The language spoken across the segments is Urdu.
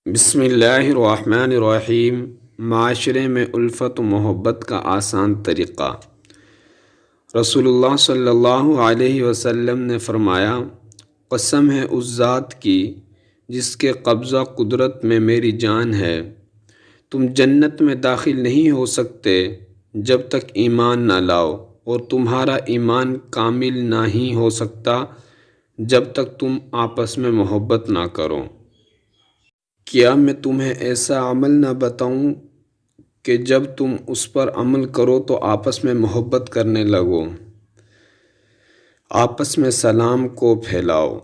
بسم اللہ الرحمن الرحیم۔ معاشرے میں الفت و محبت کا آسان طریقہ۔ رسول اللہ صلی اللہ علیہ وسلم نے فرمایا، قسم ہے اس ذات کی جس کے قبضہ قدرت میں میری جان ہے، تم جنت میں داخل نہیں ہو سکتے جب تک ایمان نہ لاؤ، اور تمہارا ایمان کامل نہ ہی ہو سکتا جب تک تم آپس میں محبت نہ کرو۔ کیا میں تمہیں ایسا عمل نہ بتاؤں کہ جب تم اس پر عمل کرو تو آپس میں محبت کرنے لگو؟ آپس میں سلام کو پھیلاؤ۔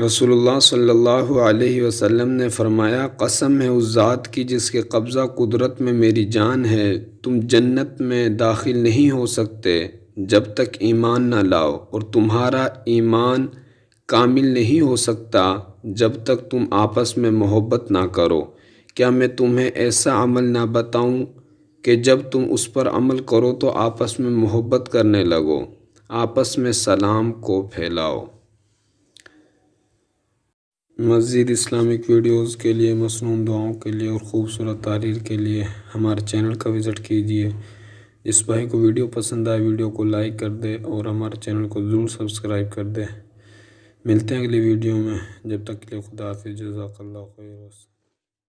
رسول اللہ صلی اللہ علیہ وسلم نے فرمایا، قسم ہے اس ذات کی جس کے قبضہ قدرت میں میری جان ہے، تم جنت میں داخل نہیں ہو سکتے جب تک ایمان نہ لاؤ، اور تمہارا ایمان کامل نہیں ہو سکتا جب تک تم آپس میں محبت نہ کرو۔ کیا میں تمہیں ایسا عمل نہ بتاؤں کہ جب تم اس پر عمل کرو تو آپس میں محبت کرنے لگو؟ آپس میں سلام کو پھیلاؤ۔ مزید اسلامک ویڈیوز کے لیے، مصنون دعاؤں کے لیے اور خوبصورت تحریر کے لیے ہمارے چینل کا وزٹ کیجیے۔ جس بھائی کو ویڈیو پسند آئے ویڈیو کو لائک کر دے اور ہمارے چینل کو ضرور سبسکرائب کر دے۔ ملتے ہیں اگلی ویڈیو میں، جب تک کے لیے خدا حافظ، جزاک اللہ خیر۔